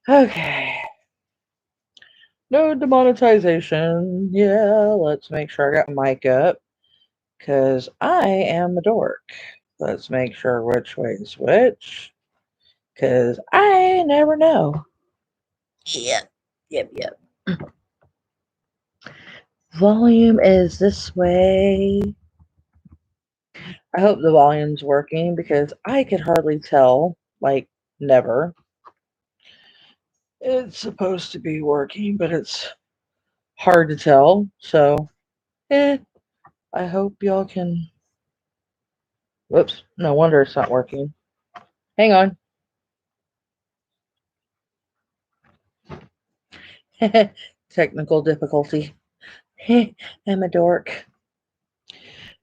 Okay. No demonetization. Yeah, let's make sure I got my mic up. Because I am a dork. Let's make sure which way is which. Because I never know. Yep. Yep, yep. Volume is this way. I hope the volume's working because I could hardly tell. Like, never. It's supposed to be working, but it's hard to tell. So, I hope y'all can. Whoops. No wonder it's not working. Hang on. Technical difficulty. I'm a dork.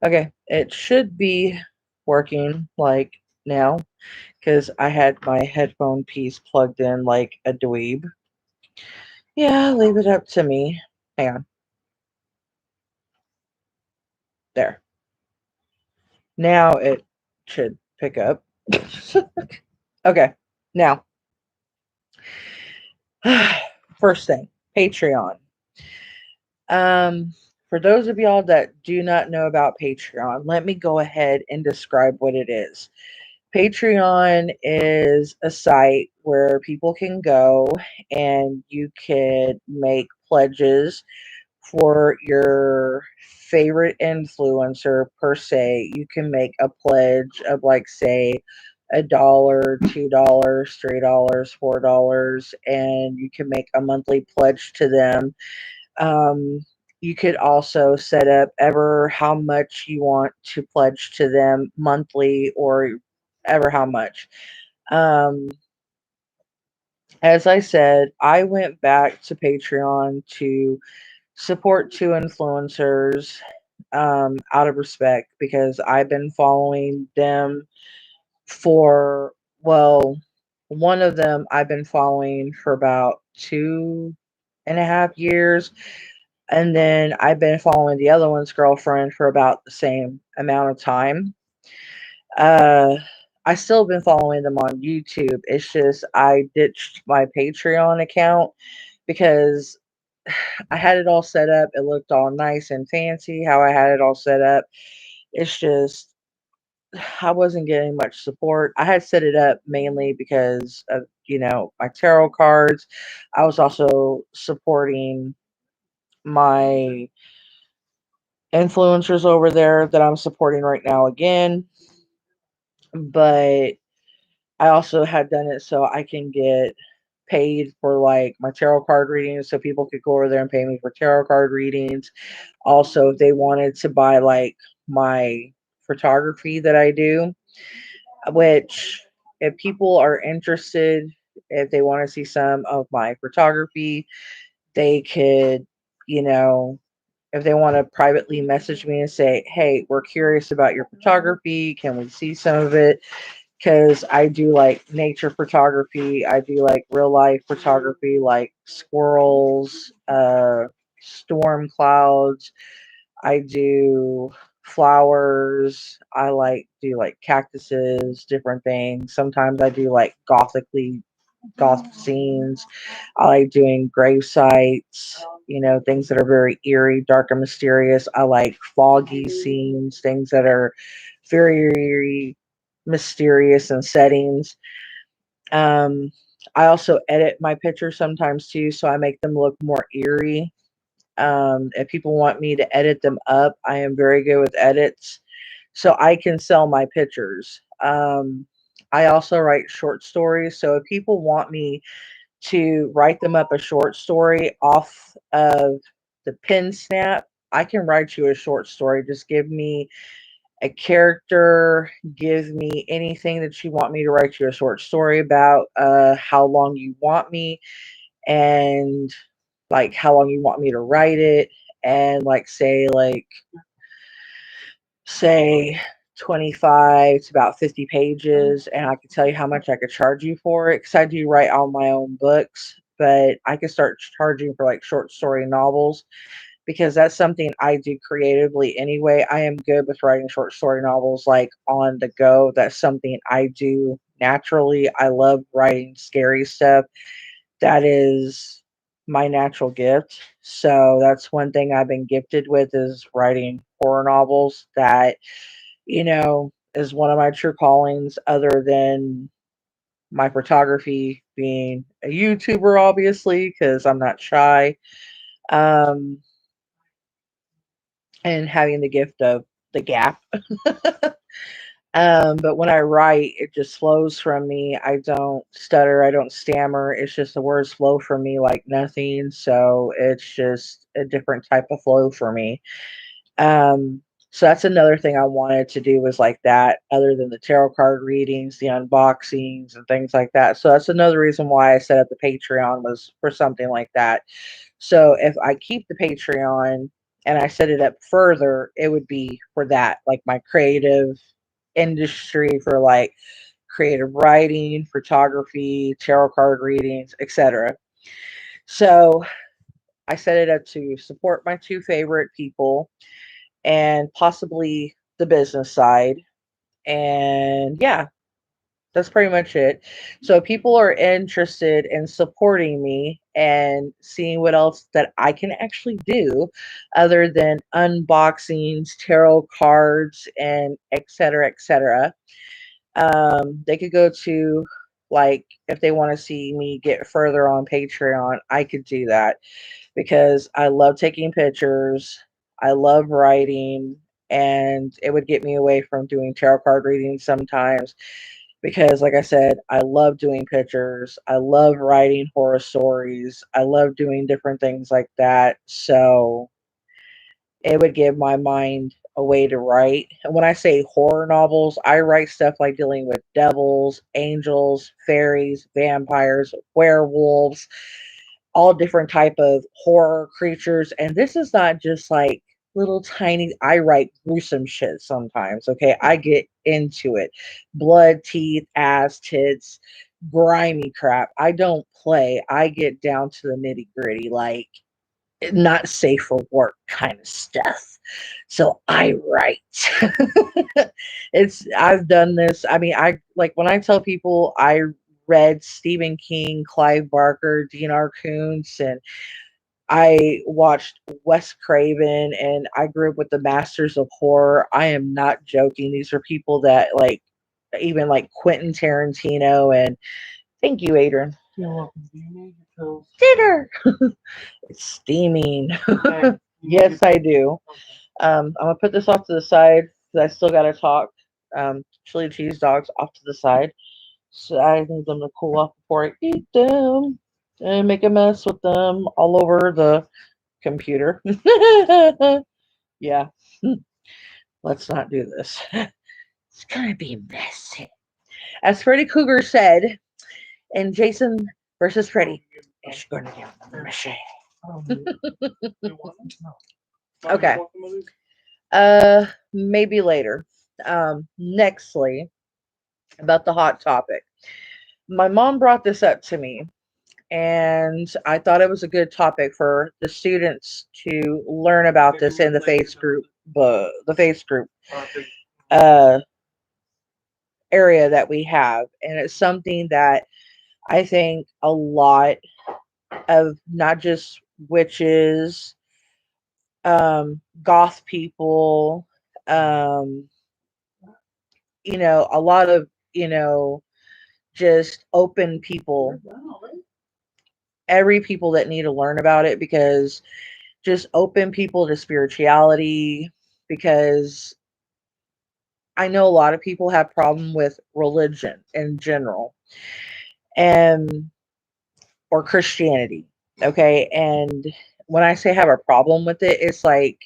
Okay, it should be working like now because I had my headphone piece plugged in like a dweeb. Yeah, leave it up to me. Hang on. There. Now it should pick up. Okay, now, first thing, Patreon. For those of y'all that do not know about Patreon, let me go ahead and describe what it is. Patreon is a site where people can go and you could make pledges for your favorite influencer per se. You can make a pledge of like say $1, $2, $3, $4, and you can make a monthly pledge to them. um, you could also set up ever how much you want to pledge to them monthly or ever how much. Um, as I said, I went back to Patreon to support two influencers out of respect because I've been following them for, well, one of them I've been following for about 2.5 years. And then I've been following the other one's girlfriend for about the same amount of time. Uh, I still been following them on YouTube. It's just I ditched my Patreon account because I had it all set up. It looked all nice and fancy how I had it all set up. It's just I wasn't getting much support. I had set it up mainly because of, my tarot cards. I was also supporting my influencers over there that I'm supporting right now again. But I also had done it so I can get paid for like my tarot card readings so people could go over there and pay me for tarot card readings. Also, if they wanted to buy like my photography that I do, which if people are interested, if they want to see some of my photography, they could, you know, if they want to privately message me and say, hey, we're curious about your photography. Can we see some of it? Because I do like nature photography. I do like real life photography, like squirrels, storm clouds. I do flowers. I like do like cactuses, different things. Sometimes I do like goth scenes. I like doing grave sites, things that are very eerie, dark, and mysterious. I like foggy scenes, things that are very mysterious and settings. Um, I also edit my pictures sometimes too, so I make them look more eerie. If people want me to edit them up, I am very good with edits, so I can sell my pictures. I also write short stories, so if people want me to write them up a short story off of the pen snap, I can write you a short story. Just give me a character, give me anything that you want me to write you a short story about, how long you want me, and like how long you want me to write it, and like say 25 to about 50 pages, and I could tell you how much I could charge you for it because I do write all my own books, but I could start charging for like short story novels. because that's something I do creatively anyway. I am good with writing short story novels like on the go. That's something I do naturally. I love writing scary stuff. That is my natural gift. So that's one thing I've been gifted with is writing horror novels. That, is one of my true callings other than my photography, being a YouTuber, obviously, because I'm not shy. Um, and having the gift of the gap. But when I write, it just flows from me. I don't stutter, I don't stammer. It's just the words flow from me like nothing. So it's just a different type of flow for me. Um, so that's another thing I wanted to do was like that, other than the tarot card readings, the unboxings, and things like that. So that's another reason why I set up the Patreon was for something like that. So if I keep the Patreon and I set it up further, it would be for that, like my creative industry for like creative writing, photography, tarot card readings, etc. So I set it up to support my two favorite people and possibly the business side. And yeah, that's pretty much it. So people are interested in supporting me and seeing what else that I can actually do other than unboxings, tarot cards, and etc. etc. They could go to, like, if they want to see me get further on Patreon, I could do that because I love taking pictures. I love writing, and it would get me away from doing tarot card readings sometimes because, like I said, I love doing pictures. I love writing horror stories. I love doing different things like that. So it would give my mind a way to write. And when I say horror novels, I write stuff like dealing with devils, angels, fairies, vampires, werewolves, all different type of horror creatures. And this is not just like little tiny, I write gruesome shit sometimes. Okay. I get into it. Blood, teeth, ass, tits, grimy crap. I don't play. I get down to the nitty gritty, like not safe for work kind of stuff. So I write. I've done this. I mean, I like when I tell people I read Stephen King, Clive Barker, D.N.R. Koontz, and I watched Wes Craven, and I grew up with the Masters of Horror. I am not joking. These are people that like, even like Quentin Tarantino, and thank you, Adrian. You're welcome. Do you need your pills? Dinner. It's steaming. Okay. Yes, I do. I'm gonna put this off to the side because I still gotta talk. Chili cheese dogs off to the side. So I need them to cool off before I eat them and make a mess with them all over the computer. Yeah, let's not do this. It's gonna be messy. As Freddy Cougar said in Jason versus Freddy, it's gonna be messy. You want them? No. Okay. Maybe later. Nextly, about the hot topic. My mom brought this up to me, and I thought it was a good topic for the students to learn about this in the face group, the face group uh, area that we have, and it's something that I think a lot of not just witches, goth people, um, a lot of just open people, every people that need to learn about it because just open people to spirituality because I know a lot of people have problem with religion in general and or Christianity. Okay. And when I say have a problem with it, it's like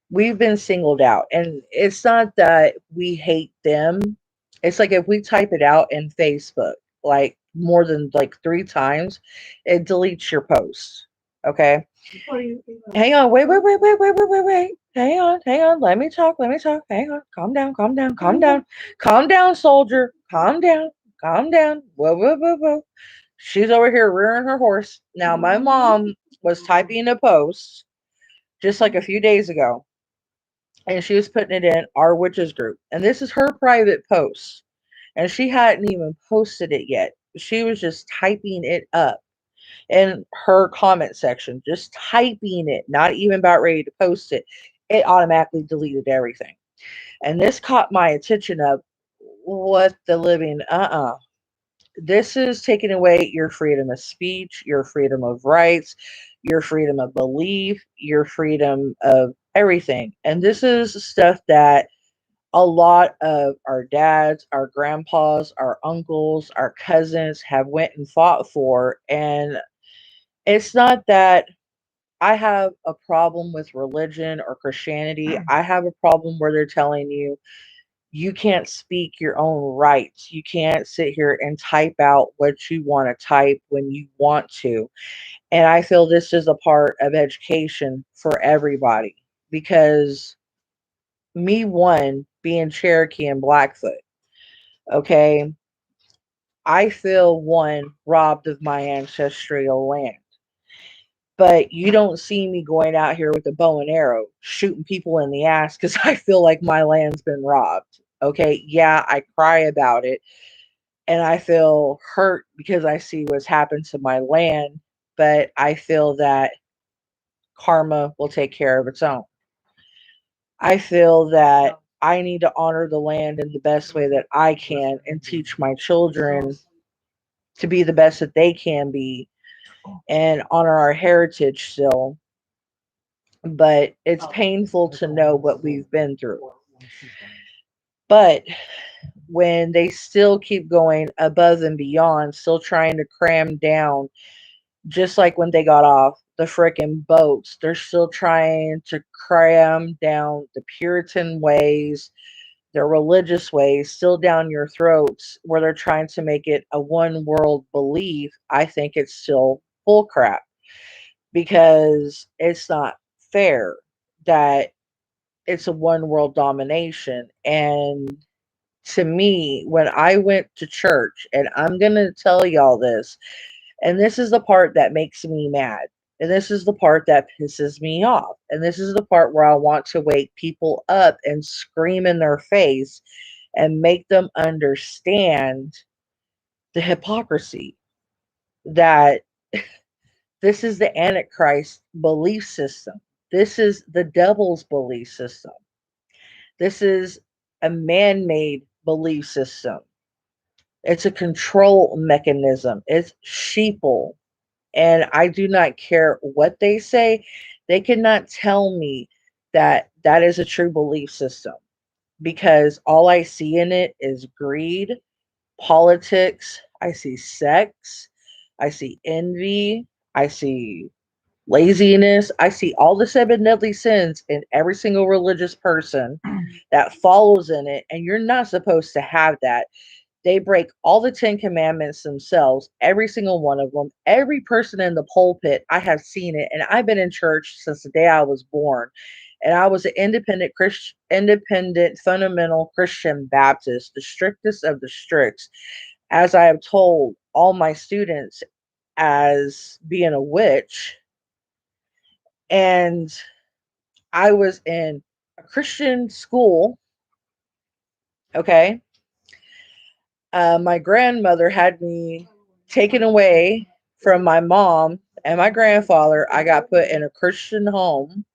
we've been singled out. And it's not that we hate them. It's like if we type it out in Facebook, like more than like 3 times, it deletes your post. Okay. Hang on. Wait. Hang on. Let me talk. Hang on. Calm down. Calm down, soldier. Calm down. Whoa. She's over here rearing her horse. Now, my mom was typing a post just like a few days ago, and she was putting it in our witches group. And this is her private post. And she hadn't even posted it yet. She was just typing it up in her comment section, just typing it, not even about ready to post it. It automatically deleted everything. And this caught my attention of what the living, this is taking away your freedom of speech, your freedom of rights, your freedom of belief, your freedom of everything. And this is stuff that a lot of our dads, our grandpas, our uncles, our cousins have went and fought for. And it's not that I have a problem with religion or Christianity. I have a problem where they're telling you you can't speak your own rights. You can't sit here and type out what you want to type when you want to. And I feel this is a part of education for everybody because me, one, being Cherokee and Blackfoot, okay, I feel one robbed of my ancestral land. But you don't see me going out here with a bow and arrow shooting people in the ass because I feel like my land's been robbed. Okay, yeah, I cry about it and I feel hurt because I see what's happened to my land, but I feel that karma will take care of its own. I feel that I need to honor the land in the best way that I can and teach my children to be the best that they can be and honor our heritage still. But it's painful to know what we've been through. But when they still keep going above and beyond, still trying to cram down, just like when they got off the frickin' boats, they're still trying to cram down the Puritan ways, their religious ways, still down your throats, where they're trying to make it a one world belief. I think it's still bull crap because it's not fair that it's a one world domination. And to me, when I went to church, and I'm going to tell y'all this, and this is the part that makes me mad. And this is the part that pisses me off. And this is the part where I want to wake people up and scream in their face and make them understand the hypocrisy that this is the Antichrist belief system. This is the devil's belief system. This is a man made belief system. It's a control mechanism. It's sheeple. And I do not care what they say. They cannot tell me that that is a true belief system because all I see in it is greed, politics, I see sex, I see envy, I see laziness, I see all the seven deadly sins in every single religious person that follows in it. And you're not supposed to have that. They break all the 10 commandments themselves, every single one of them. Every person in the pulpit, I have seen it. And I've been in church since the day I was born. And I was an independent Christian, independent, fundamental Christian Baptist, the strictest of the stricts, as I have told all my students as being a witch. And I was in a Christian school, okay? My grandmother had me taken away from my mom and my grandfather. I got put in a Christian home,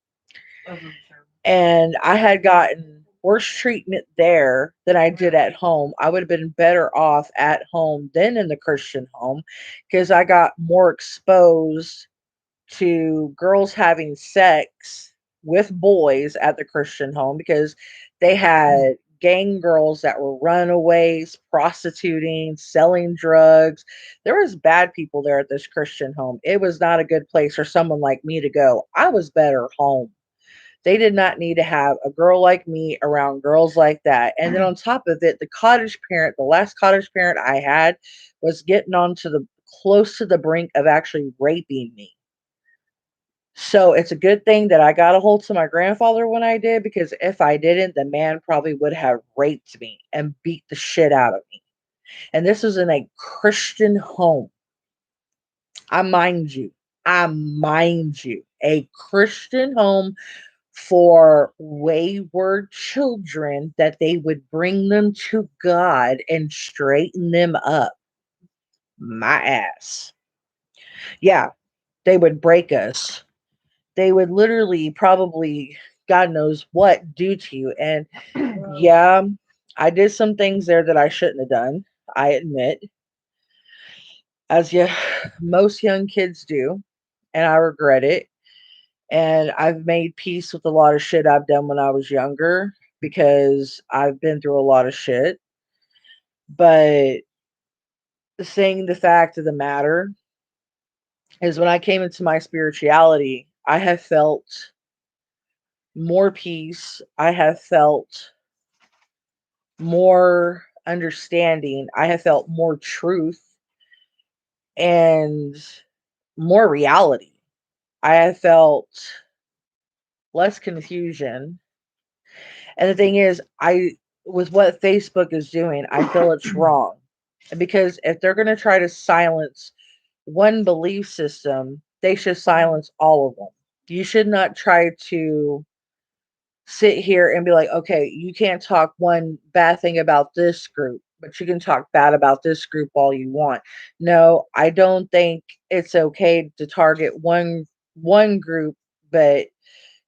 and I had gotten worse treatment there than I did at home. I would have been better off at home than in the Christian home because I got more exposed to girls having sex with boys at the Christian home because they had gang girls that were runaways, prostituting, selling drugs. There was bad people there at this Christian home. It was not a good place for someone like me to go. I was better home. They did not need to have a girl like me around girls like that. And then on top of it, the cottage parent, the last cottage parent I had was getting on to the close to the brink of actually raping me. So it's a good thing that I got a hold to my grandfather when I did, because if I didn't, the man probably would have raped me and beat the shit out of me. And this was in a Christian home. I mind you. I mind you, a Christian home for wayward children that they would bring them to God and straighten them up. My ass. Yeah, they would break us. They would literally, probably, God knows what, do to you. And yeah, I did some things there that I shouldn't have done. I admit, as you, most young kids do, and I regret it. And I've made peace with a lot of shit I've done when I was younger because I've been through a lot of shit. But saying the fact of the matter is when I came into my spirituality, I have felt more peace. I have felt more understanding. I have felt more truth and more reality. I have felt less confusion. And the thing is, with what Facebook is doing, I feel it's wrong. Because if they're going to try to silence one belief system, they should silence all of them. You should not try to sit here and be like, okay, you can't talk one bad thing about this group, but you can talk bad about this group all you want. No, I don't think it's okay to target one group, but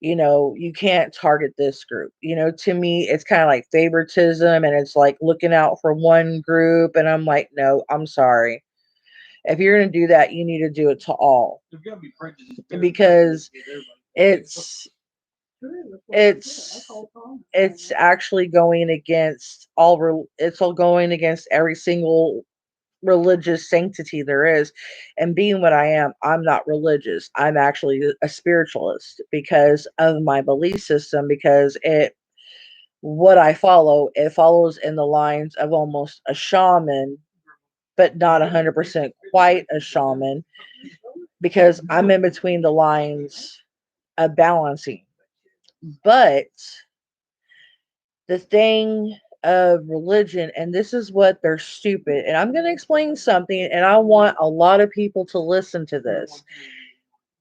you can't target this group. To me, it's kind of like favoritism and it's like looking out for one group. And I'm like, no, I'm sorry. If you're going to do that, you need to do it to all. There's got to be prejudice because it's it's it's actually going against it's all going against every single religious sanctity there is. And being what I am, I'm not religious. I'm actually a spiritualist because of my belief system, because what I follow, it follows in the lines of almost a shaman, but not 100% quite a shaman, because I'm in between the lines of balancing. But the thing of religion, and this is what they're stupid, and I'm going to explain something, and I want a lot of people to listen to this.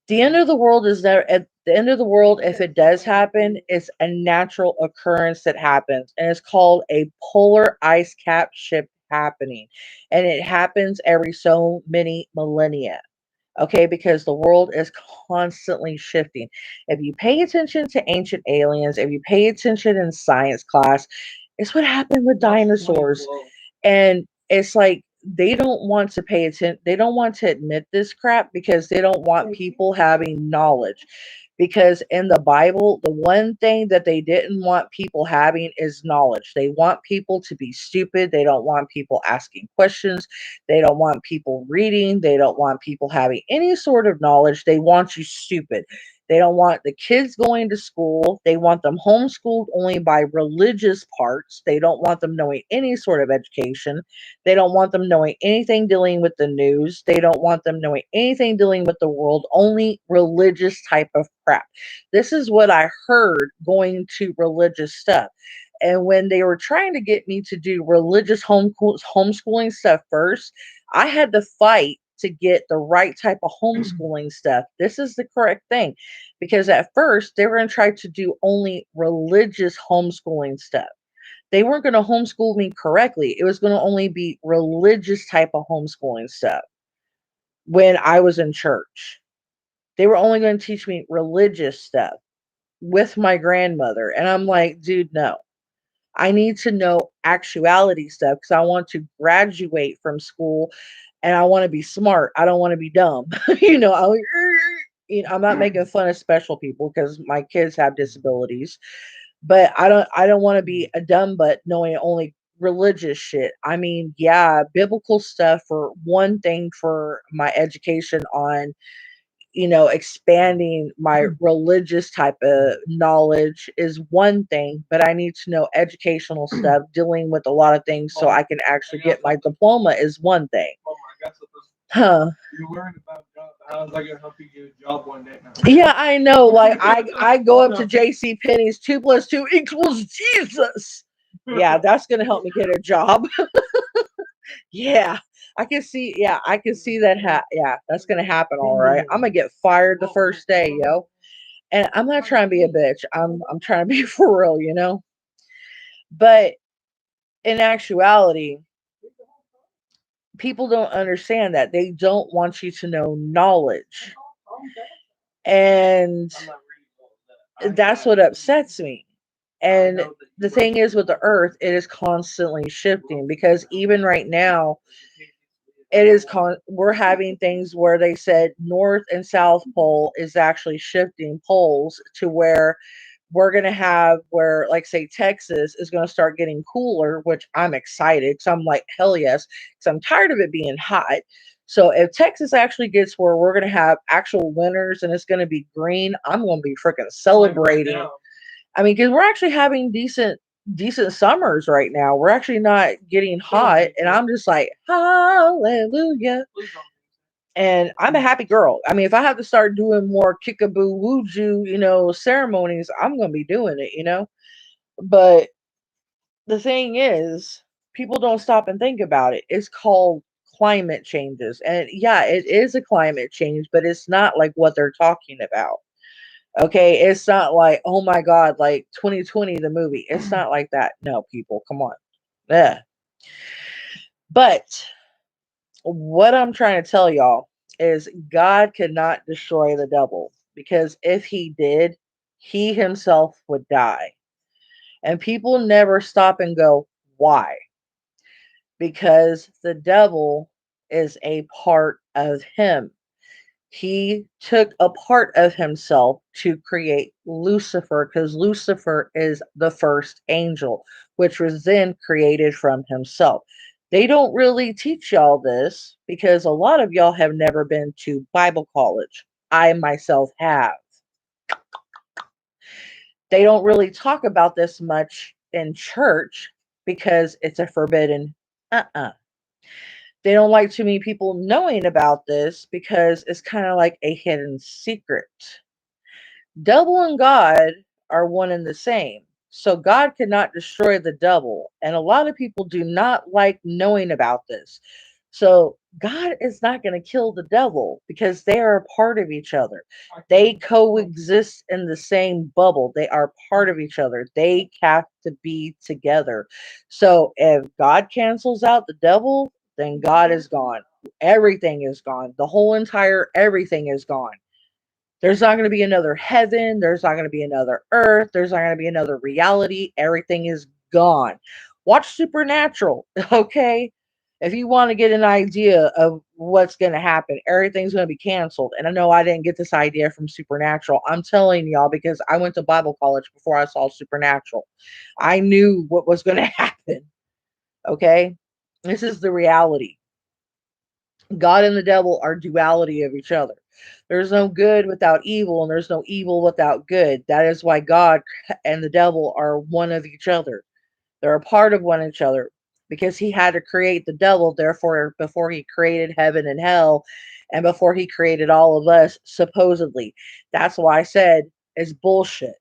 The end of the world is there. At the end of the world, if it does happen, it's a natural occurrence that happens, and it's called a polar ice cap shift happening, and it happens every so many millennia. Okay, because the world is constantly shifting. If you pay attention to ancient aliens, if you pay attention in science class, it's what happened with dinosaurs. And it's like they don't want to pay attention, they don't want to admit this crap because they don't want people having knowledge. Because in the Bible, the one thing that they didn't want people having is knowledge. They want people to be stupid. They don't want people asking questions. They don't want people reading. They don't want people having any sort of knowledge. They want you stupid. They don't want the kids going to school. They want them homeschooled only by religious parts. They don't want them knowing any sort of education. They don't want them knowing anything dealing with the news. They don't want them knowing anything dealing with the world, only religious type of crap. This is what I heard going to religious stuff. And when they were trying to get me to do religious homeschooling stuff first, I had to fight to get the right type of homeschooling stuff. This is the correct thing. Because at first, they were going to try to do only religious homeschooling stuff. They weren't going to homeschool me correctly. It was going to only be religious type of homeschooling stuff when I was in church. They were only going to teach me religious stuff with my grandmother. And I'm like, dude, no. I need to know actuality stuff because I want to graduate from school and I want to be smart. I don't want to be dumb. I'm not making fun of special people because my kids have disabilities, but I don't want to be a dumb butt knowing only religious shit. I mean, yeah, biblical stuff for one thing for my education on expanding my religious type of knowledge is one thing, but I need to know educational stuff dealing with a lot of things so I can actually get my diploma is one thing. Huh. You're learning about job. How's that gonna help you get a job one day now? Yeah, I know. Like I go up to JC Penney's 2 + 2 = Jesus. Yeah, that's gonna help me get a job. Yeah. I can see, yeah, I can see that. Yeah, that's gonna happen. All right, I'm gonna get fired the first day, yo. And I'm not trying to be a bitch. I'm trying to be for real, you know. But in actuality, people don't understand that. They don't want you to know knowledge, and that's what upsets me. And the thing is, with the Earth, it is constantly shifting because even right now, we're having things where they said North and South Pole is actually shifting poles to where we're going to have where, like, say, Texas is going to start getting cooler, which I'm excited because I'm like, hell yes, because I'm tired of it being hot. So if Texas actually gets where we're going to have actual winters and it's going to be green, I'm going to be freaking celebrating. I mean, because we're actually having decent summers right now. We're actually not getting hot, and I'm just like, hallelujah. And I'm a happy girl. I mean, if I have to start doing more kickaboo wooju, ceremonies, I'm gonna be doing it, But the thing is, people don't stop and think about it. It's called climate changes. And yeah, it is a climate change, but it's not like what they're talking about. Okay, it's not like, oh my god, like 2020 the movie. It's not like that. No, people, come on. Yeah. But what I'm trying to tell y'all is God could not destroy the devil because if he did, he himself would die. And people never stop and go, why? Because the devil is a part of him. He took a part of himself to create Lucifer because Lucifer is the first angel, which was then created from himself. They don't really teach y'all this because a lot of y'all have never been to Bible college. I myself have. They don't really talk about this much in church because it's a forbidden. Uh-uh. They don't like too many people knowing about this because it's kind of like a hidden secret. Devil and God are one and the same. So God cannot destroy the devil. And a lot of people do not like knowing about this. So God is not going to kill the devil because they are a part of each other. They coexist in the same bubble. They are part of each other. They have to be together. So if God cancels out the devil, then God is gone. Everything is gone. The whole entire everything is gone. There's not going to be another heaven. There's not going to be another earth. There's not going to be another reality. Everything is gone. Watch Supernatural, okay? If you want to get an idea of what's going to happen, everything's going to be canceled. And I know I didn't get this idea from Supernatural. I'm telling y'all because I went to Bible college before I saw Supernatural. I knew what was going to happen, okay? This is the reality. God and the devil are duality of each other. There's no good without evil, and there's no evil without good. That is why God and the devil are one of each other. They're a part of one each other because he had to create the devil, therefore, before he created heaven and hell, and before he created all of us, supposedly. That's why I said it's bullshit.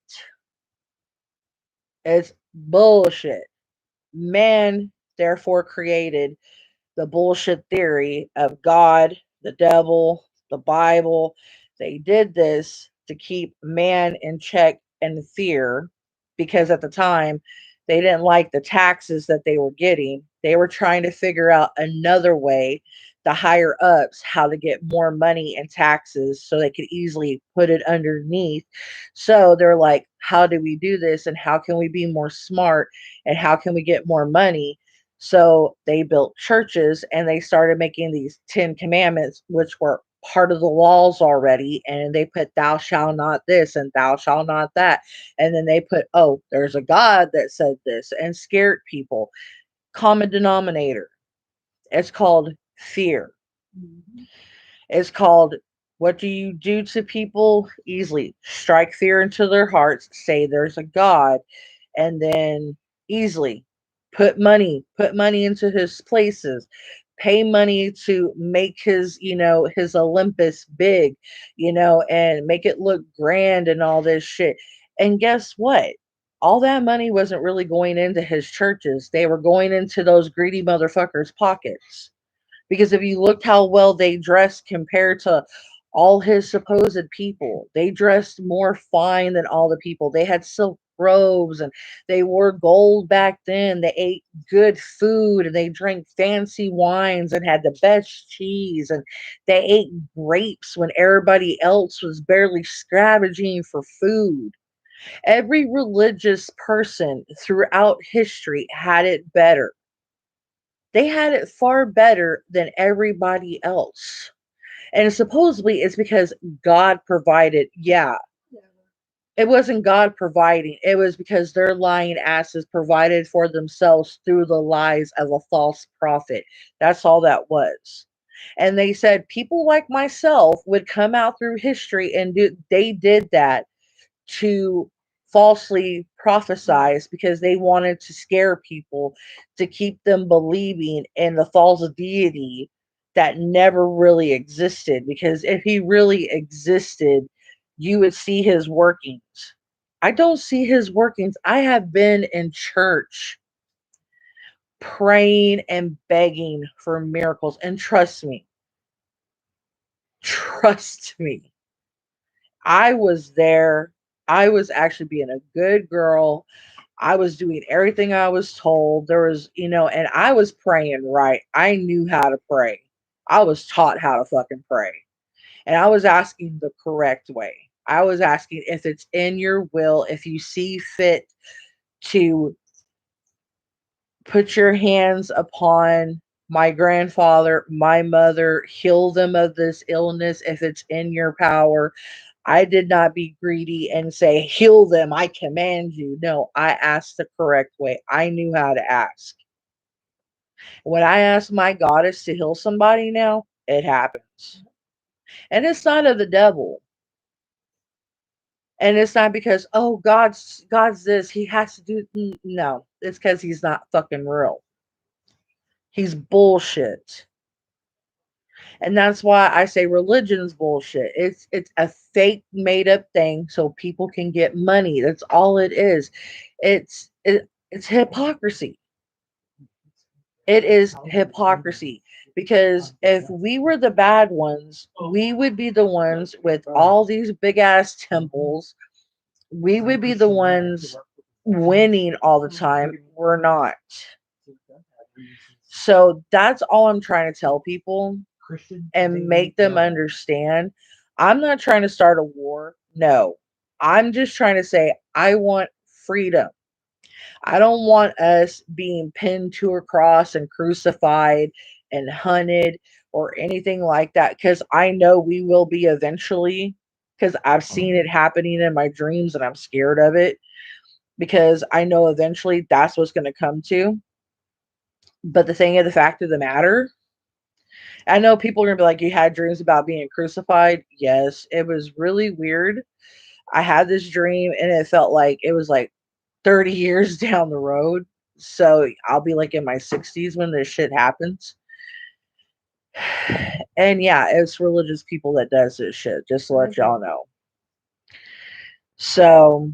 It's bullshit. Man, therefore, created the bullshit theory of God, the devil, the Bible. They did this to keep man in check and fear because at the time they didn't like the taxes that they were getting. They were trying to figure out another way, the higher ups, how to get more money in taxes so they could easily put it underneath. So they're like, how do we do this? And how can we be more smart? And how can we get more money? So they built churches and they started making these 10 commandments, which were part of the laws already. And they put, thou shalt not this and thou shalt not that. And then they put, oh, there's a God that said this and scared people. Common denominator. It's called fear. It's called, what do you do to people? Easily strike fear into their hearts, say there's a God, and then easily put money into his places, pay money to make his, his Olympus big, and make it look grand and all this shit. And guess what? All that money wasn't really going into his churches. They were going into those greedy motherfuckers' pockets. Because if you looked how well they dressed compared to all his supposed people, they dressed more fine than all the people. They had silk robes and they wore gold back then. They ate good food and they drank fancy wines and had the best cheese and they ate grapes when everybody else was barely scavenging for food. Every religious person throughout history had it better. They had it far better than everybody else. And supposedly it's because God provided. Yeah, it wasn't God providing. It was because their lying asses provided for themselves through the lies of a false prophet. That's all that was. And they said people like myself would come out through history and they did that to falsely prophesize because they wanted to scare people to keep them believing in the false deity that never really existed. Because if he really existed, you would see his workings. I don't see his workings. I have been in church praying and begging for miracles. And trust me, I was there. I was actually being a good girl. I was doing everything I was told. There was, and I was praying right. I knew how to pray. I was taught how to fucking pray. And I was asking the correct way. I was asking if it's in your will, if you see fit to put your hands upon my grandfather, my mother, heal them of this illness if it's in your power. I did not be greedy and say, heal them, I command you. No, I asked the correct way. I knew how to ask. When I ask my goddess to heal somebody now, it happens. And it's not of the devil. And it's not because, oh, God's this, he has to do no. It's because he's not fucking real. He's bullshit. And that's why I say religion's bullshit. It's a fake made up thing so people can get money. That's all it is. It's hypocrisy. It is hypocrisy because if we were the bad ones, we would be the ones with all these big ass temples. We would be the ones winning all the time. We're not. So that's all I'm trying to tell people and make them understand. I'm not trying to start a war. No. I'm just trying to say I want freedom. I don't want us being pinned to a cross and crucified and hunted or anything like that because I know we will be eventually because I've seen it happening in my dreams and I'm scared of it because I know eventually that's what's going to come to. But the thing of the fact of the matter, I know people are going to be like, you had dreams about being crucified. Yes, it was really weird. I had this dream and it felt like it was like 30 years down the road. So I'll be like in my 60s when this shit happens. And yeah, it's religious people that does this shit, just to let y'all know. So,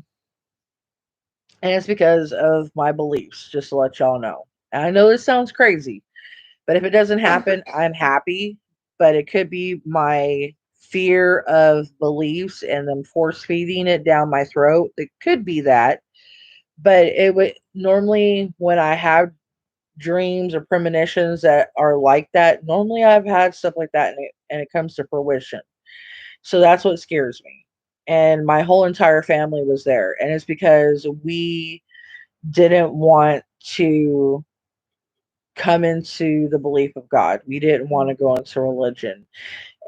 and it's because of my beliefs, just to let y'all know. And I know this sounds crazy, but if it doesn't happen, I'm happy. But it could be my fear of beliefs and them force feeding it down my throat. It could be that. But it would normally when I have dreams or premonitions that are like that, normally I've had stuff like that and it comes to fruition. So that's what scares me. And my whole entire family was there. And it's because we didn't want to come into the belief of God. We didn't want to go into religion.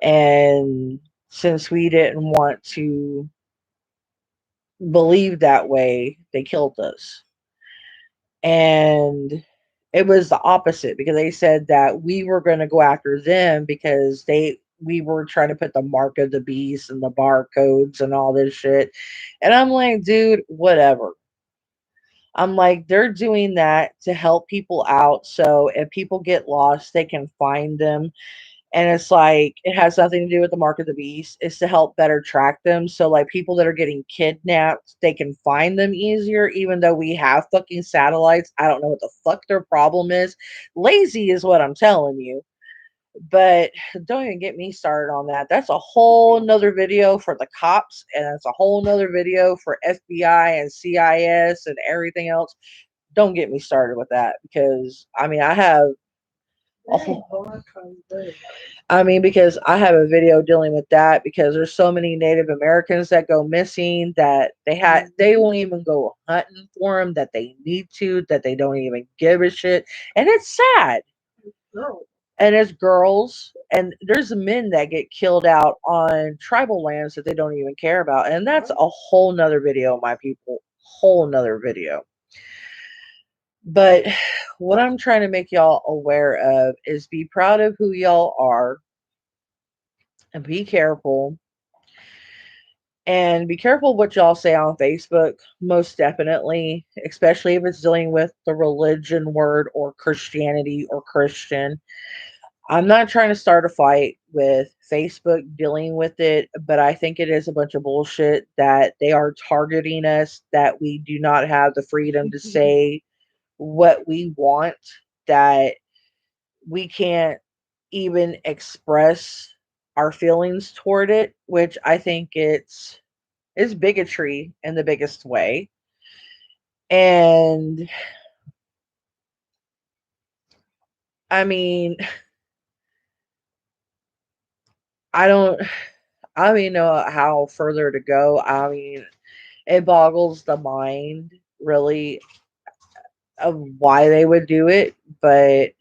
And since we didn't want to believe that way, they killed us. And it was the opposite because they said that we were going to go after them because we were trying to put the mark of the beast and the barcodes and all this shit. And I'm like, dude, whatever. I'm like, they're doing that to help people out. So if people get lost, they can find them. And it's like, it has nothing to do with the mark of the beast. It's to help better track them. So, like, people that are getting kidnapped, they can find them easier, even though we have fucking satellites. I don't know what the fuck their problem is. Lazy is what I'm telling you. But don't even get me started on that. That's a whole nother video for the cops, and that's a whole nother video for FBI and CIS and everything else. Don't get me started with that because I have a whole, because I have a video dealing with that because there's so many Native Americans that go missing that they won't even go hunting for them that they need to, that they don't even give a shit, and it's sad. And it's girls, and there's men that get killed out on tribal lands that they don't even care about, and that's a whole nother video, my people, whole nother video. But what I'm trying to make y'all aware of is be proud of who y'all are and be careful. And be careful what y'all say on Facebook, most definitely, especially if it's dealing with the religion word or Christianity or Christian. I'm not trying to start a fight with Facebook dealing with it, but I think it is a bunch of bullshit that they are targeting us, that we do not have the freedom to say what we want, that we can't even express our feelings toward it, which I think it's bigotry in the biggest way. And I mean, I don't I don't even know how further to go. It boggles the mind really of why they would do it, but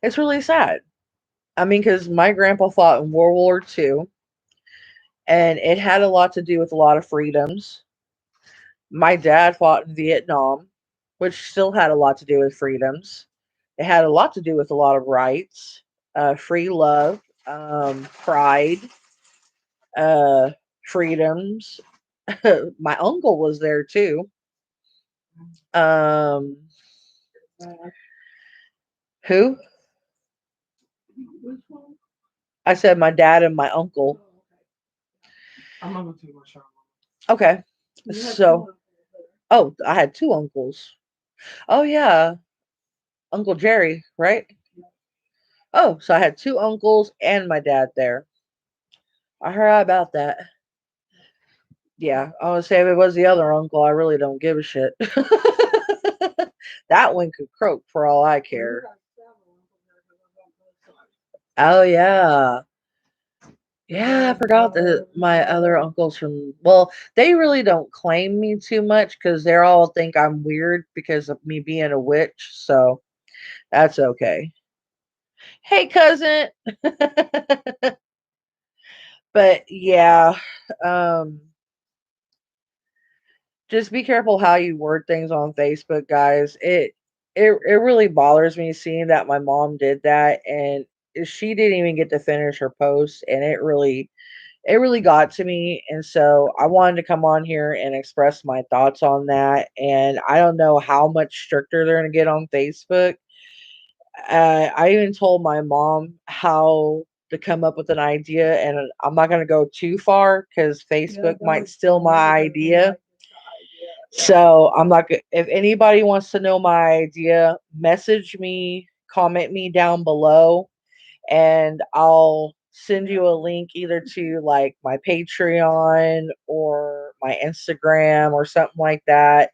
it's really sad. Because my grandpa fought in World War II, and it had a lot to do with a lot of freedoms. My dad fought in Vietnam, which still had a lot to do with freedoms. It had a lot to do with a lot of rights, free love, pride, uh, freedoms. My uncle was there too. Um, who? I said my dad and my uncle. I'm not gonna take my shot. Okay. So, oh, I had two uncles. Oh, yeah. Uncle Jerry, right? Oh, so I had two uncles and my dad there. I heard about that. Yeah, I would say if it was the other uncle, I really don't give a shit. That one could croak for all I care. Oh, yeah. Yeah, I forgot that my other uncles from, well, they really don't claim me too much because they all think I'm weird because of me being a witch. So that's okay. Hey, cousin. But yeah, um, just be careful how you word things on Facebook, guys. It really bothers me seeing that my mom did that, and she didn't even get to finish her post, and it really got to me. And so I wanted to come on here and express my thoughts on that. And I don't know how much stricter they're going to get on Facebook. I even told my mom how to come up with an idea, and I'm not going to go too far because Facebook might steal my idea. So I'm not. If anybody wants to know my idea, message me, comment me down below, and I'll send you a link either to like my Patreon or my Instagram or something like that.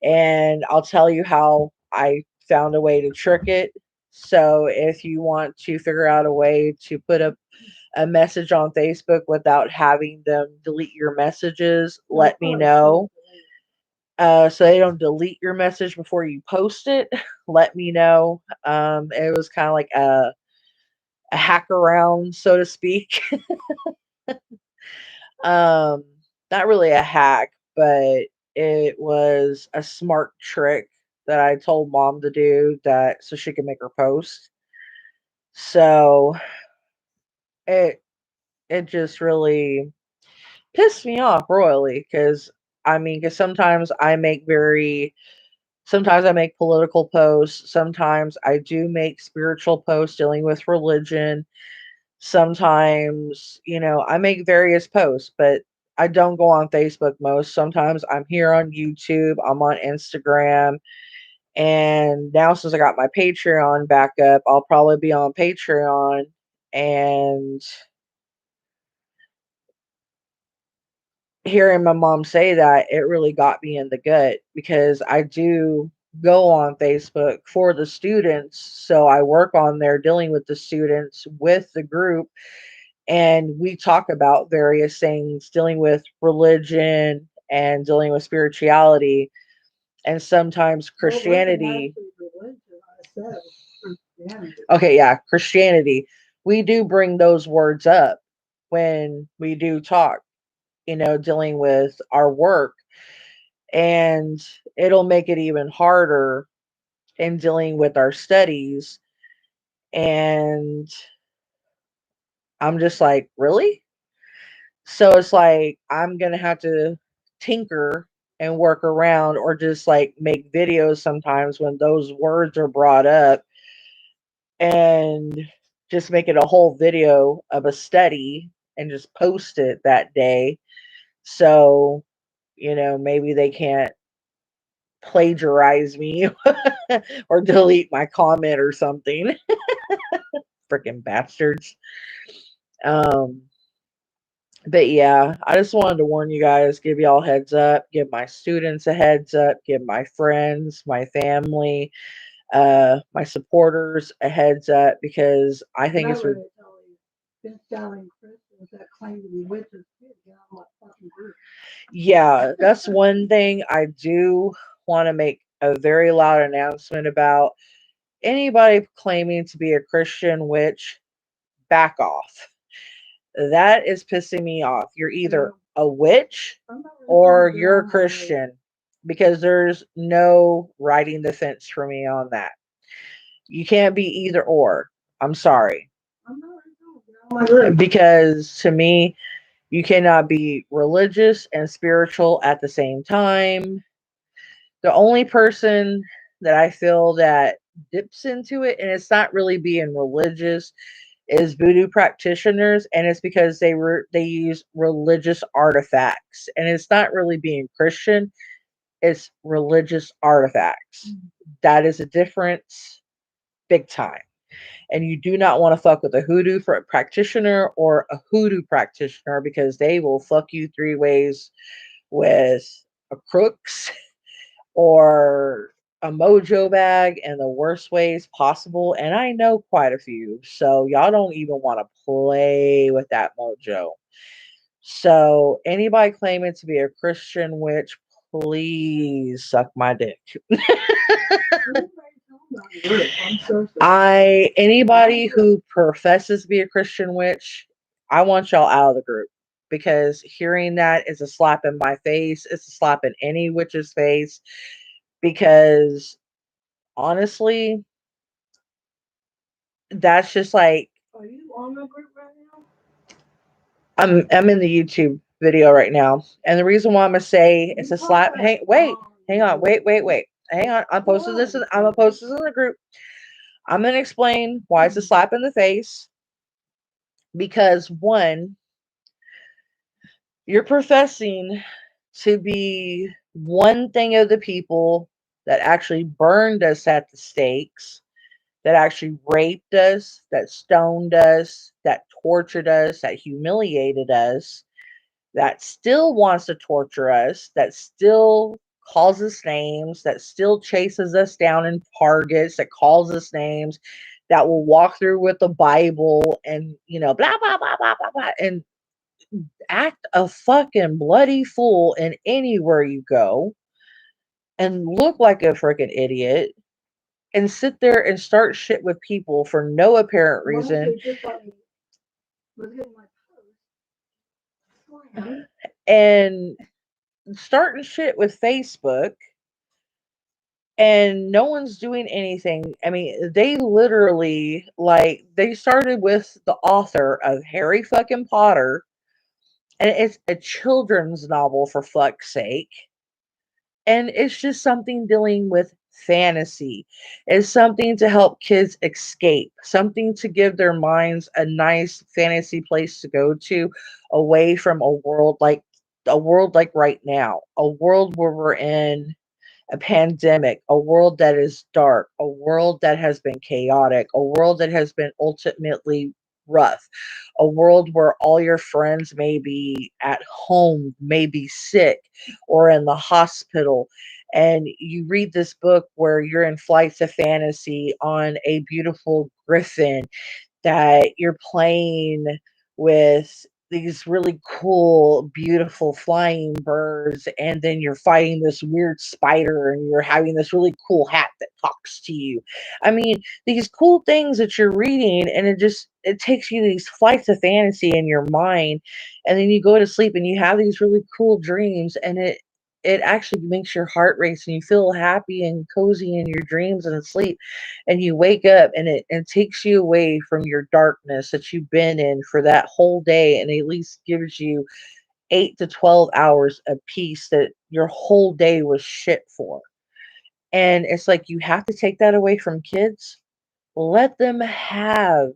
And I'll tell you how I found a way to trick it. So if you want to figure out a way to put a message on Facebook without having them delete your messages, let me know. So they don't delete your message before you post it. Let me know. It was kind of like a hack around, so to speak. um, Not really a hack, but it was a smart trick that I told mom to do that so she could make her post. So it it just really pissed me off royally because because sometimes I make political posts, sometimes I do make spiritual posts dealing with religion. Sometimes, I make various posts, but I don't go on Facebook most. Sometimes I'm here on YouTube, I'm on Instagram, And now since I got my Patreon back up, I'll probably be on Patreon. And hearing my mom say that, it really got me in the gut because I do go on Facebook for the students. So I work on there dealing with the students with the group, and we talk about various things dealing with religion and dealing with spirituality and sometimes Christianity. Okay, yeah, Christianity. We do bring those words up when we do talk, dealing with our work, and it'll make it even harder in dealing with our studies. And I'm just like, really? So it's like I'm gonna have to tinker and work around or just like make videos sometimes when those words are brought up and just make it a whole video of a study and just post it that day. So, maybe they can't plagiarize me or delete my comment or something. Freaking bastards. Um, but yeah, I just wanted to warn you guys, give y'all heads up, give my students a heads up, give my friends, my family, my supporters a heads up because I think it's yeah, that's one thing I do want to make a very loud announcement about. Anybody claiming to be a Christian witch, back off. That is pissing me off. You're either a witch or you're a Christian because there's no riding the fence for me on that. You can't be either or. I'm sorry. Because to me, you cannot be religious and spiritual at the same time. The only person that I feel that dips into it, and it's not really being religious, is voodoo practitioners, and it's because they use religious artifacts, and it's not really being Christian, it's religious artifacts. That is a difference, big time. And you do not want to fuck with a hoodoo for a practitioner or a hoodoo practitioner because they will fuck you three ways with a crooks or a mojo bag in the worst ways possible. And I know quite a few. So y'all don't even want to play with that mojo. So anybody claiming to be a Christian witch, please suck my dick. Anybody who professes to be a Christian witch, I want y'all out of the group because hearing that is a slap in my face. It's a slap in any witch's face because honestly, that's just like Are you on the group right now? I'm in the YouTube video right now, and the reason why I'm gonna say it's a slap. Hey, wait, hang on, wait, hang on. I'm posting this. I'm gonna post this in the group. I'm gonna explain why it's a slap in the face because one, you're professing to be one thing of the people that actually burned us at the stakes, that actually raped us, that stoned us, that tortured us, that humiliated us, that still wants to torture us, that still calls us names, that still chases us down in targets, that calls us names, that will walk through with the Bible and, blah, blah, blah, blah, blah, blah, and act a fucking bloody fool in anywhere you go and look like a freaking idiot and sit there and start shit with people for no apparent reason. And starting shit with Facebook and no one's doing anything. I mean, they literally they started with the author of Harry fucking Potter, and it's a children's novel for fuck's sake. And it's just something dealing with fantasy. It's something to help kids escape, something to give their minds a nice fantasy place to go to away from a world like right now, a world where we're in a pandemic, a world that is dark, a world that has been chaotic, a world that has been ultimately rough, a world where all your friends may be at home, may be sick, or in the hospital. And you read this book where you're in flights of fantasy on a beautiful griffin, that you're playing with these really cool, beautiful flying birds, and then you're fighting this weird spider, and you're having this really cool hat that talks to you. I mean, these cool things that you're reading, and it takes you these flights of fantasy in your mind, and then you go to sleep and you have these really cool dreams, and it actually makes your heart race, and you feel happy and cozy in your dreams and sleep, and you wake up, and it takes you away from your darkness that you've been in for that whole day, and at least gives you 8 to 12 hours of peace that your whole day was shit for. And it's like you have to take that away from kids. Let them have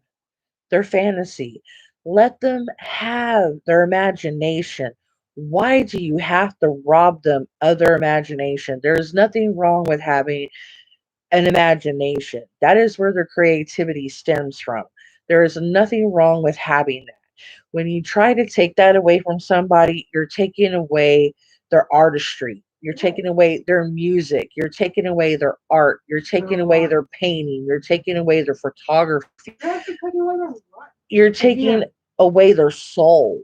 their fantasy. Let them have their imagination. Why do you have to rob them of their imagination? There's nothing wrong with having an imagination. That is where their creativity stems from. There is nothing wrong with having that. When you try to take that away from somebody, you're taking away their artistry. You're taking away their music. You're taking away their art. You're taking away their painting. You're taking away their photography. You're taking away their soul.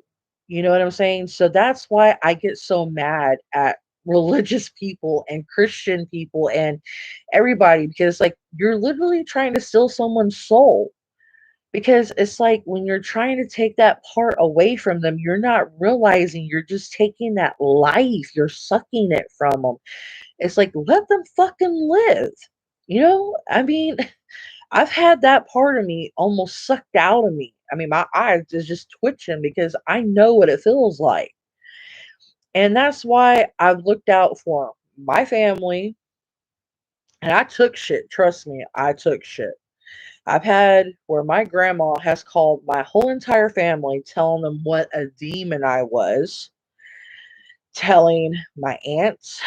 You know what I'm saying? So that's why I get so mad at religious people and Christian people and everybody, because like you're literally trying to steal someone's soul. Because it's like when you're trying to take that part away from them, you're not realizing you're just taking that life, you're sucking it from them. It's like, let them fucking live. You know, I mean, I've had that part of me almost sucked out of me. I mean, my eyes is just twitching because I know what it feels like. And that's why I've looked out for my family. And I took shit. Trust me, I took shit. I've had where my grandma has called my whole entire family, telling them what a demon I was, telling my aunts,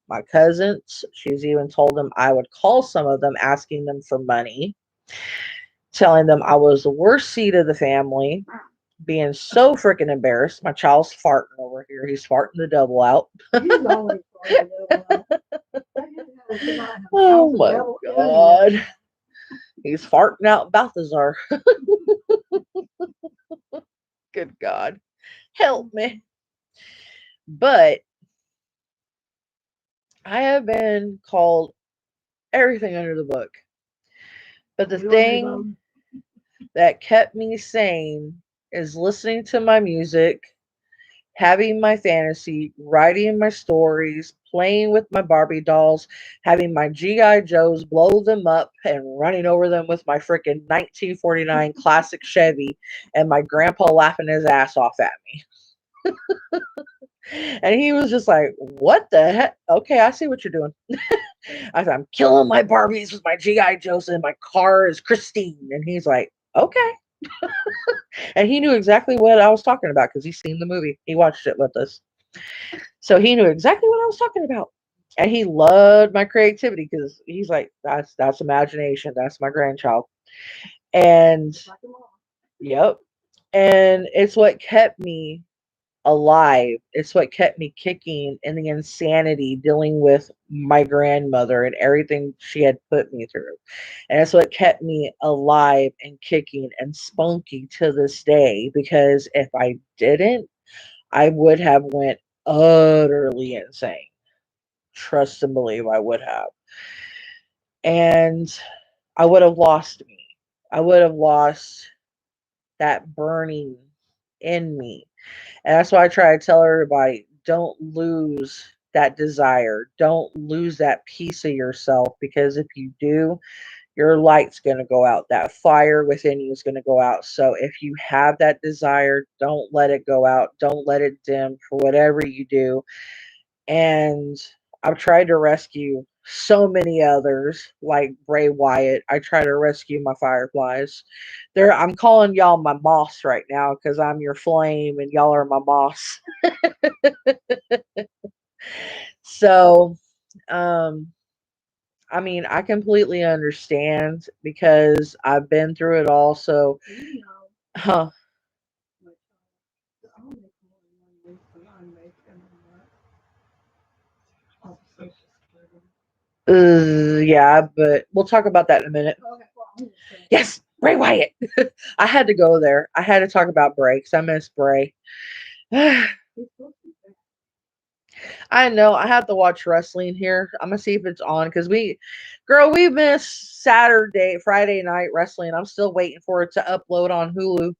my cousins. She's even told them I would call some of them asking them for money, telling them I was the worst seed of the family, being so freaking embarrassed. My child's farting over here. He's farting the double out. He's always farting the devil out. Oh my god. He's farting out Balthazar. Good God. Help me. But I have been called everything under the book. But the thing that kept me sane is listening to my music, having my fantasy, writing my stories, playing with my Barbie dolls, having my G.I. Joes blow them up and running over them with my freaking 1949 classic Chevy, and my grandpa laughing his ass off at me. And he was just like, "What the heck? Okay, I see what you're doing." I said, "I'm killing my Barbies with my G.I. Joes, and my car is Christine." And he's like, "Okay." And he knew exactly what I was talking about because he's seen the movie. He watched it with us. So he knew exactly what I was talking about. And he loved my creativity because he's like, that's imagination. That's my grandchild. And yep. And it's what kept me alive. It's what kept me kicking in the insanity dealing with my grandmother and everything she had put me through. And it's what kept me alive and kicking and spunky to this day, because if I didn't, I would have went utterly insane. Trust and believe I would have. And I would have lost me. I would have lost that burning in me. And that's why I try to tell everybody, don't lose that desire. Don't lose that piece of yourself, because if you do, your light's going to go out. That fire within you is going to go out. So if you have that desire, don't let it go out. Don't let it dim for whatever you do. And I've tried to rescue so many others, like Bray Wyatt. I try to rescue my fireflies. I'm calling y'all my moths right now because I'm your flame and y'all are my moths. So I mean, I completely understand because I've been through it all. So, You know, huh? my child, I'll make more money than I make in a month off of Social Security. Yeah, but we'll talk about that in a minute. Okay, well, I'm just saying. Yes, Bray Wyatt. I had to go there. I had to talk about Bray because I miss Bray. I He's supposed to be back. know. I have to watch wrestling here. I'm gonna see if it's on because girl, we missed Saturday, Friday night wrestling. I'm still waiting for it to upload on Hulu.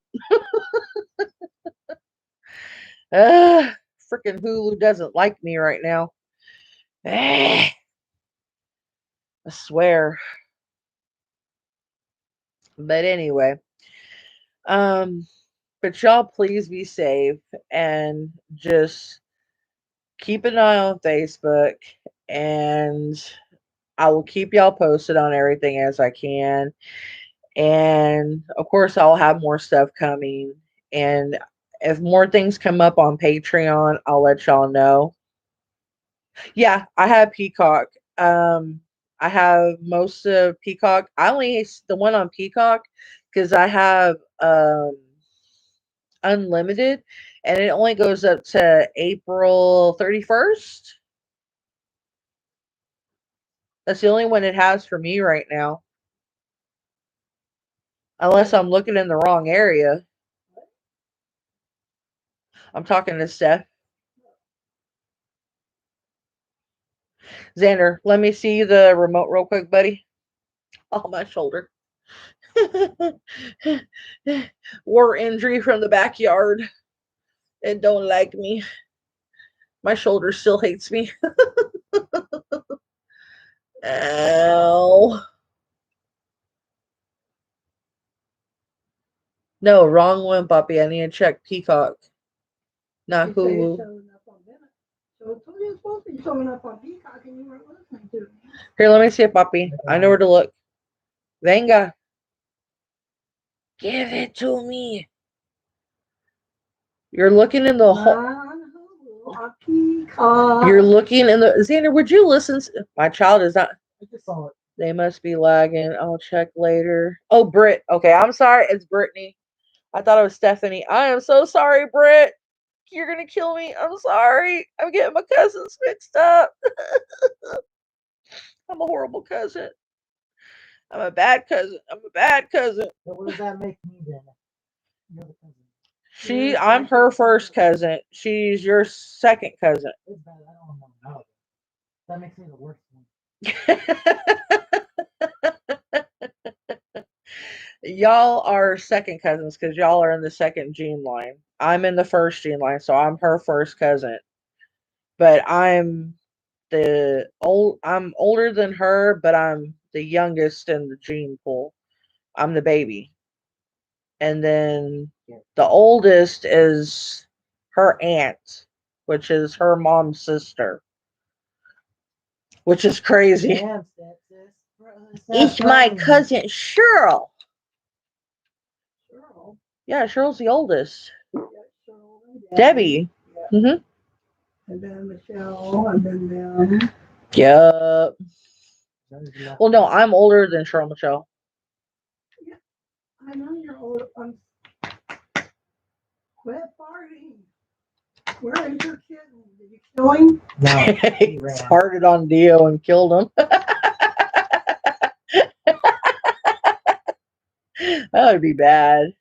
Freaking Hulu doesn't like me right now. I swear. But anyway, um, but y'all please be safe and just keep an eye on Facebook, and I will keep y'all posted on everything as I can. And of course, I'll have more stuff coming. And if more things come up on Patreon, I'll let y'all know. Yeah, I have Peacock. I have most of Peacock. I only the one on Peacock because I have unlimited, and it only goes up to April 31st. That's the only one it has for me right now. Unless I'm looking in the wrong area. I'm talking to Steph. Xander, let me see the remote real quick, buddy. Oh, my shoulder. War injury from the backyard. It don't like me. My shoulder still hates me. Ow. No, wrong one, Poppy. I need to check Peacock. Not You say it's Hulu. showing up on Bennett. So it's only supposed to be showing up on Peacock and you weren't listening to me. Here, let me see it, Poppy. I know where to look. Venga. Give it to me. You're looking in the whole. On Hulu, on Peacock. You're looking in the. Xander, would you listen? My child is not. I just saw it. They must be lagging. I'll check later. Oh, Britt. Okay, I'm sorry. It's Brittany. I thought it was Stephanie. I am so sorry, Britt. You're gonna kill me. I'm sorry. I'm getting my cousins mixed up. I'm a horrible cousin. I'm a bad cousin. I'm a bad cousin. So what does that make me then? You're the cousin. I'm her first cousin. She's your second cousin. It's bad. I don't want to know. That makes me the worst one. Y'all are second cousins because y'all are in the second gene line. I'm in the first gene line, so I'm her first cousin. But I'm older than her, but I'm the youngest in the gene pool. I'm the baby. And then the oldest is her aunt, which is her mom's sister. Which is crazy. Damn, stepsis. It's my cousin Cheryl. Cheryl. Yeah, Cheryl's the oldest. Yeah, Cheryl and Debbie. Yeah. Mm-hmm. And then Michelle, and then them. Yup. Well, no, I'm older than Cheryl Michelle. Yeah, I know you're old. Quit farting. Where is your kitten? Did you kill him? No. He farted on Dio and killed him. That would be bad.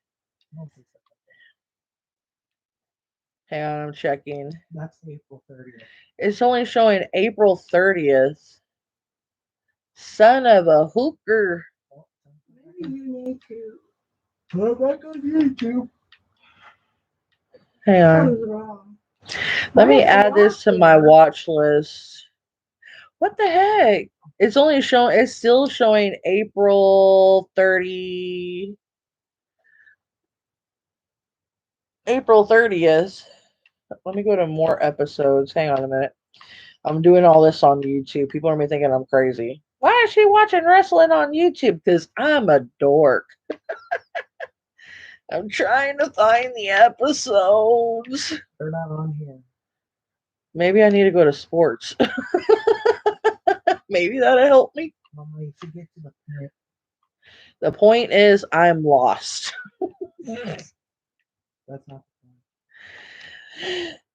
Hang on, I'm checking. That's April 30th. It's only showing April 30th. Son of a hooker. Maybe you need to. Go back on YouTube. Hang What on. is wrong? Let me Where's the add this to watch my there? watch list. What the heck? It's only showing. It's still showing April 30. April 30th. Let me go to more episodes. Hang on a minute. I'm doing all this on YouTube. People are thinking I'm crazy. Why is she watching wrestling on YouTube? Because I'm a dork. I'm trying to find the episodes. They're not on here. Maybe I need to go to sports. Maybe that'll help me. Mama, you should get to the point. The point is, I'm lost. That's not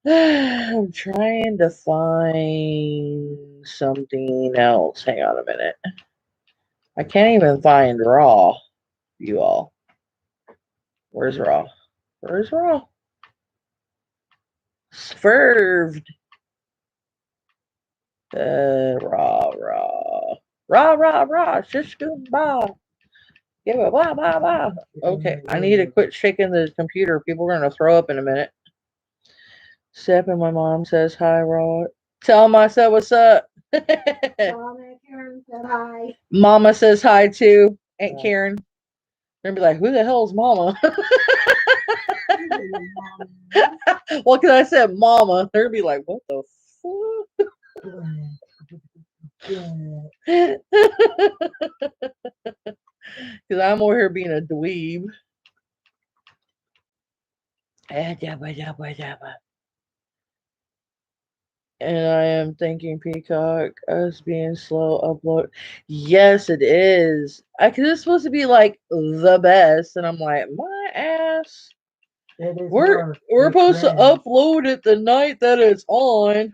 the I'm trying to find something else. Hang on a minute. I can't even find Raw, you all. Where's Raw? Where's Raw? Swerved. Raw. Shish goodbye. Give it blah blah blah. Okay, I need to quit shaking the computer. People are gonna throw up in a minute. Step and my mom says hi, Rod. Tell him I said what's up. Mama Karen said hi. Mama says hi too. Aunt Yeah. Karen. They're gonna be like, who the hell's Mama? Well, because I said Mama. They're gonna be like, what the fuck? Because I'm over here being a dweeb. And I am thanking Peacock us being slow upload. Yes, it is. Because it's supposed to be like the best, and I'm like, my ass. It is We're more we're supposed to cringe. upload it the night that it's on.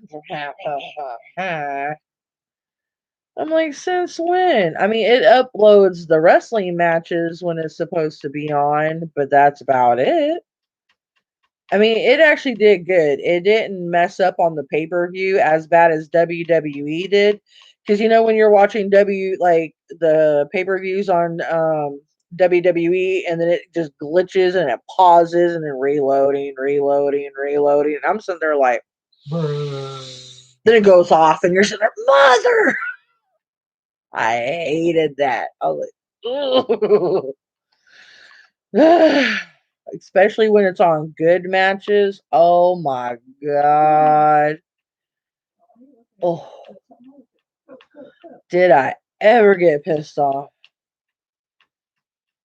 I'm like, since when? I mean, it uploads the wrestling matches when it's supposed to be on, but that's about it. I mean, it actually did good. It didn't mess up on the pay-per-view as bad as WWE did. Because when you're watching like the pay-per-views on WWE, and then it just glitches and it pauses and then reloading. And I'm sitting there like, then it goes off and you're sitting there, mother. I hated that. I was like, especially when it's on good matches. Oh my god. Oh, did I ever get pissed off?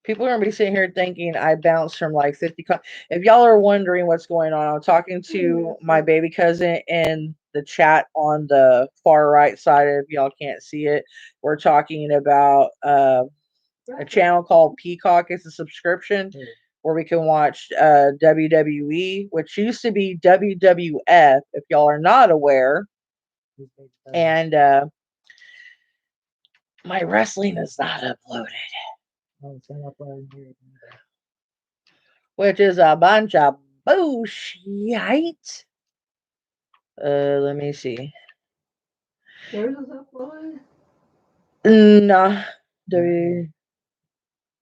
People are gonna be sitting here thinking I bounced from like 50. If y'all are wondering what's going on, I'm talking to my baby cousin in the chat on the far right side. If y'all can't see it, we're talking about a channel called Peacock. It's a subscription where we can watch WWE, which used to be WWF, if y'all are not aware. And my wrestling is not uploaded, which is a bunch of bullshit. Let me see. Yours is uploaded? Nah.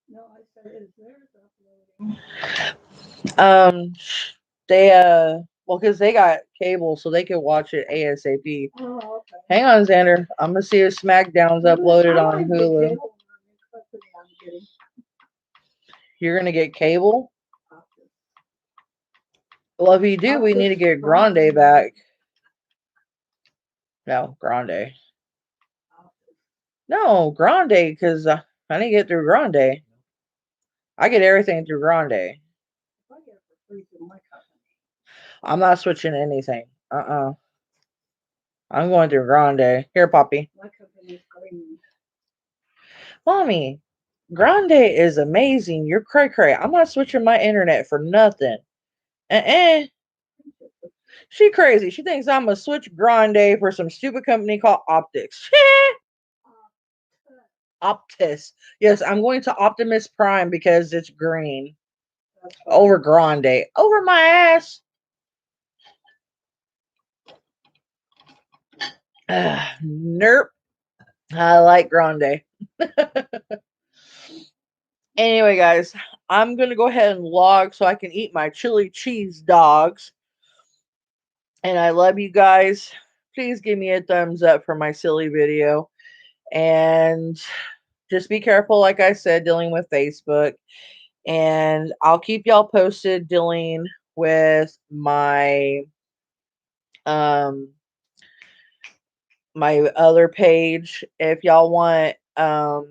No, I said, is theirs uploading? They well, because they got cable, so they can watch it ASAP. Oh, okay. Hang on, Xander. I'm gonna see if SmackDown's uploaded on Hulu. You're gonna get cable? Well, if you do, we need to get Grande back. No, Grande. No, Grande, because I didn't get through Grande. I get everything through Grande. I'm not switching anything. I'm going through Grande. Here, Poppy. Mommy, Grande is amazing. You're cray-cray. I'm not switching my internet for nothing. She crazy. She thinks I'm going to switch Grande for some stupid company called Optics. Optus. Yes, I'm going to Optimus Prime because it's green. Over Grande. Over my ass. Nerp. I like Grande. Anyway, guys, I'm going to go ahead and log so I can eat my chili cheese dogs. And I love you guys. Please give me a thumbs up for my silly video. And just be careful, like I said, dealing with Facebook. And I'll keep y'all posted dealing with my my other page. If y'all want, I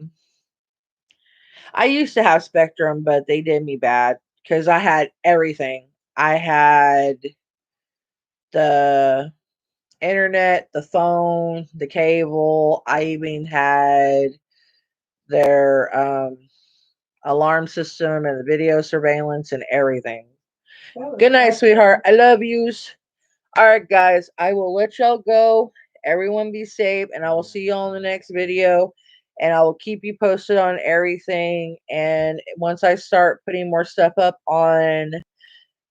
used to have Spectrum, but they did me bad because I had everything. I had the internet, the phone, the cable. I even had their alarm system and the video surveillance and everything. That was Good night, awesome. sweetheart. I love yous. All right, guys. I will let y'all go. Everyone be safe, and I will see y'all in the next video. And I will keep you posted on everything. And once I start putting more stuff up on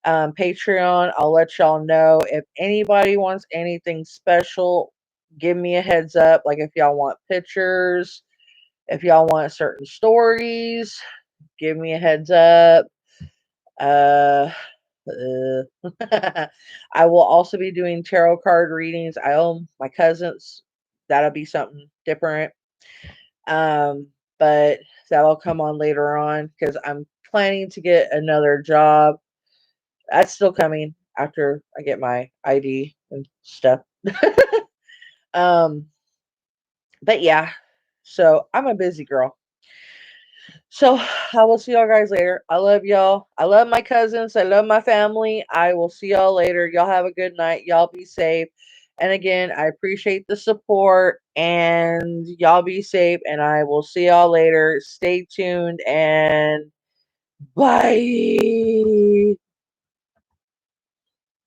Patreon, I'll let y'all know. If anybody wants anything special, give me a heads up. Like if y'all want pictures, if y'all want certain stories, give me a heads up. Uh, I will also be doing tarot card readings. I owe my cousins. That'll be something different. Um, but that'll come on later on because I'm planning to get another job. That's still coming after I get my ID and stuff. um, but yeah, so I'm a busy girl. So I will see y'all guys later. I love y'all. I love my cousins. I love my family. I will see y'all later. Y'all have a good night. Y'all be safe. And again, I appreciate the support and y'all be safe. And I will see y'all later. Stay tuned and bye.